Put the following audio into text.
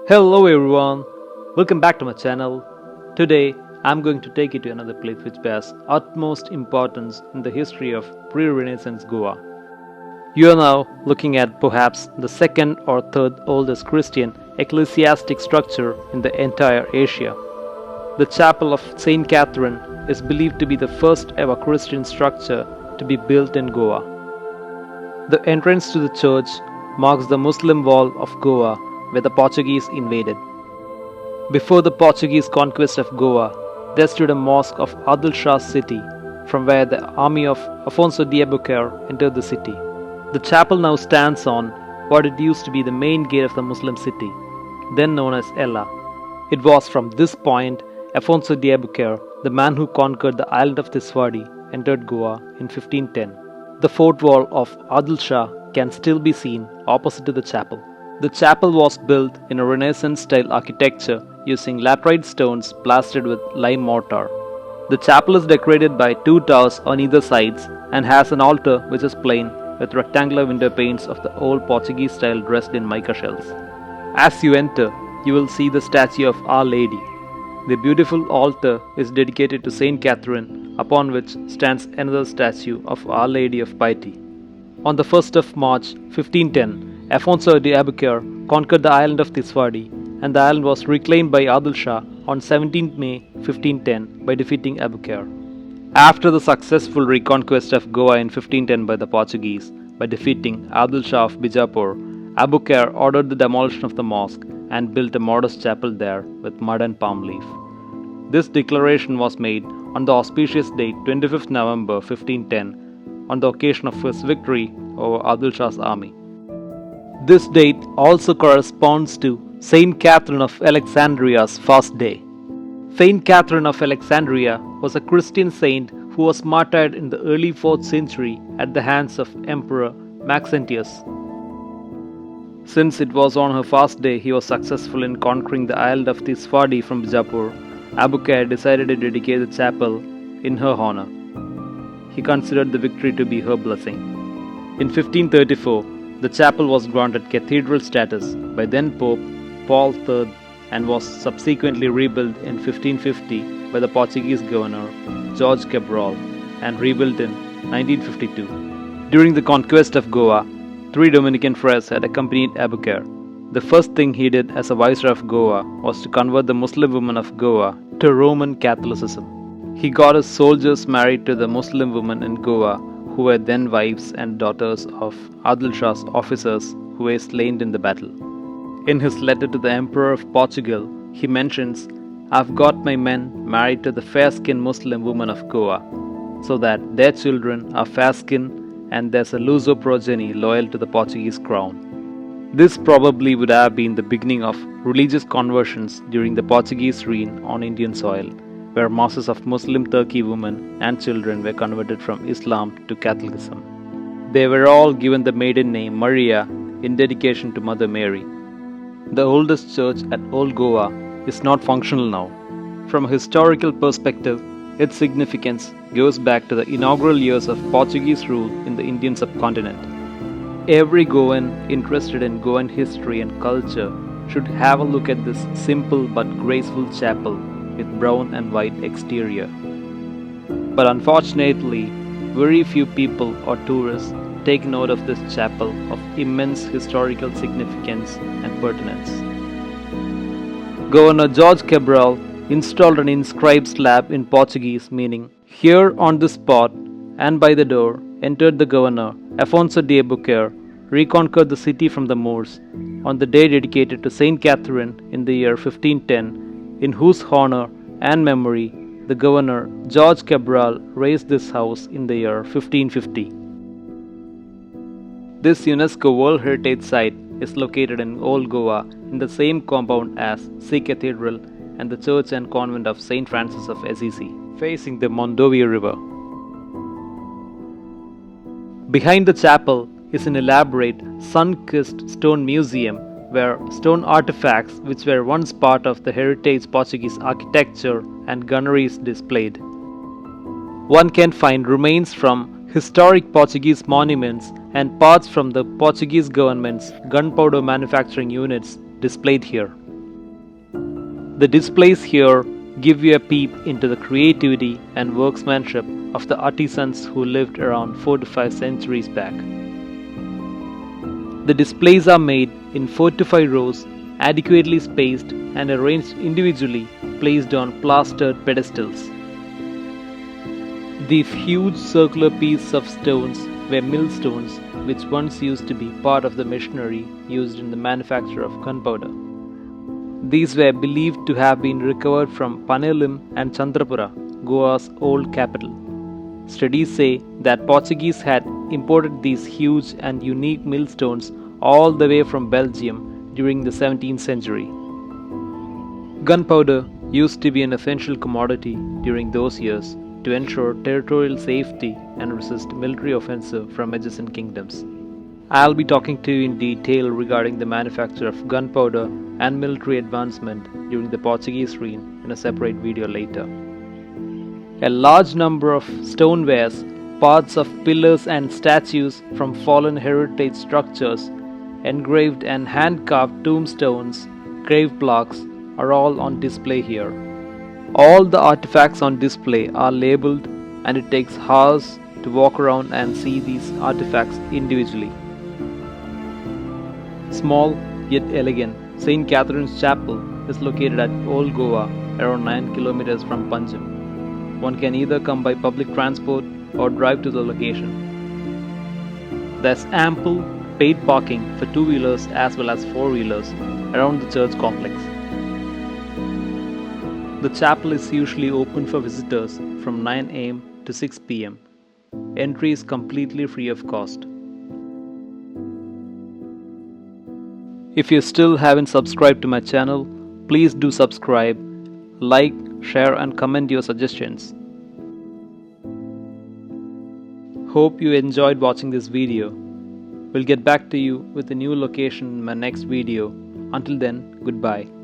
Hello everyone, welcome back to my channel. Today I'm going to take you to another place which bears utmost importance in the history of pre-Renaissance Goa. You are now looking at perhaps the second or third oldest Christian ecclesiastic structure in the entire Asia. The Chapel of Saint Catherine is believed to be the first ever Christian structure to be built in Goa. The entrance to the church marks the Muslim wall of Goa where the Portuguese invaded. Before the Portuguese conquest of Goa, there stood a mosque of Adil Shah's city, from where the army of Afonso de Albuquerque entered the city. The chapel now stands on what it used to be the main gate of the Muslim city, then known as Ella. It was from this point Afonso de Albuquerque, the man who conquered the island of Tiswadi, entered Goa in 1510. The fort wall of Adil Shah can still be seen opposite to the chapel. The chapel was built in a Renaissance-style architecture using laterite stones plastered with lime mortar. The chapel is decorated by two towers on either sides and has an altar which is plain with rectangular window panes of the old Portuguese style dressed in mica shells. As you enter, you will see the statue of Our Lady. The beautiful altar is dedicated to Saint Catherine, upon which stands another statue of Our Lady of Piety. On the 1st of March 1510, Afonso de Albuquerque conquered the island of Tiswadi, and the island was reclaimed by Adil Shah on 17 May 1510 by defeating Albuquerque. After the successful reconquest of Goa in 1510 by the Portuguese by defeating Adil Shah of Bijapur, Albuquerque ordered the demolition of the mosque and built a modest chapel there with mud and palm leaf. This declaration was made on the auspicious date 25th November 1510 on the occasion of his victory over Adil Shah's army. This date also corresponds to Saint Catherine of Alexandria's fast day. Saint Catherine of Alexandria was a Christian saint who was martyred in the early 4th century at the hands of Emperor Maxentius. Since it was on her fast day he was successful in conquering the island of Tiswadi from Bijapur, Albuquerque decided to dedicate the chapel in her honor. He considered the victory to be her blessing. In 1534, the chapel was granted cathedral status by then Pope Paul III and was subsequently rebuilt in 1550 by the Portuguese governor Jorge Cabral and rebuilt in 1952. During the conquest of Goa, 3 Dominican friars had accompanied Albuquerque. The first thing he did as a viceroy of Goa was to convert the Muslim women of Goa to Roman Catholicism. He got his soldiers married to the Muslim women in Goa who were then wives and daughters of Adil Shah's officers who were slain in the battle. In his letter to the Emperor of Portugal, he mentions, "I've got my men married to the fair-skinned Muslim women of Goa, so that their children are fair-skinned and there's a Luso progeny loyal to the Portuguese crown." This probably would have been the beginning of religious conversions during the Portuguese reign on Indian soil, where masses of Muslim Turkey women and children were converted from Islam to Catholicism. They were all given the maiden name Maria in dedication to Mother Mary. The oldest church at Old Goa is not functional now. From a historical perspective, its significance goes back to the inaugural years of Portuguese rule in the Indian subcontinent. Every Goan interested in Goan history and culture should have a look at this simple but graceful chapel with brown and white exterior. But unfortunately, very few people or tourists take note of this chapel of immense historical significance and pertinence. Governor Jorge Cabral installed an inscribed slab in Portuguese meaning, "Here on this spot and by the door entered the governor Afonso de Albuquerque, reconquered the city from the Moors on the day dedicated to Saint Catherine in the year 1510, in whose honor and memory the governor Jorge Cabral raised this house in the year 1550. This UNESCO World Heritage Site is located in Old Goa in the same compound as Sea Cathedral and the church and convent of St. Francis of Assisi, facing the Mondovi River. Behind the chapel is an elaborate sun-kissed stone museum where stone artifacts which were once part of the heritage Portuguese architecture and gunnery is displayed. One can find remains from historic Portuguese monuments and parts from the Portuguese government's gunpowder manufacturing units displayed here. The displays here give you a peep into the creativity and workmanship of the artisans who lived around 4 to 5 centuries back. The displays are made in 4 to 5 rows, adequately spaced and arranged individually, placed on plastered pedestals. These huge circular pieces of stones were millstones, which once used to be part of the machinery used in the manufacture of gunpowder. These were believed to have been recovered from Panelim and Chandrapura, Goa's old capital. Studies say that Portuguese had imported these huge and unique millstones all the way from Belgium during the 17th century. Gunpowder used to be an essential commodity during those years to ensure territorial safety and resist military offensive from adjacent kingdoms. I'll be talking to you in detail regarding the manufacture of gunpowder and military advancement during the Portuguese reign in a separate video later. A large number of stonewares, parts of pillars and statues from fallen heritage structures, engraved and hand-carved tombstones, grave blocks are all on display here. All the artifacts on display are labeled, and it takes hours to walk around and see these artifacts individually. Small yet elegant St. Catherine's Chapel is located at Old Goa, around 9 kilometers from Panjim. One can either come by public transport or drive to the location. There's ample paid parking for two-wheelers as well as four-wheelers around the church complex. The chapel is usually open for visitors from 9 am to 6 pm. Entry is completely free of cost. If you still haven't subscribed to my channel, please do subscribe, like, share and comment your suggestions. Hope you enjoyed watching this video. We'll get back to you with a new location in my next video. Until then, goodbye.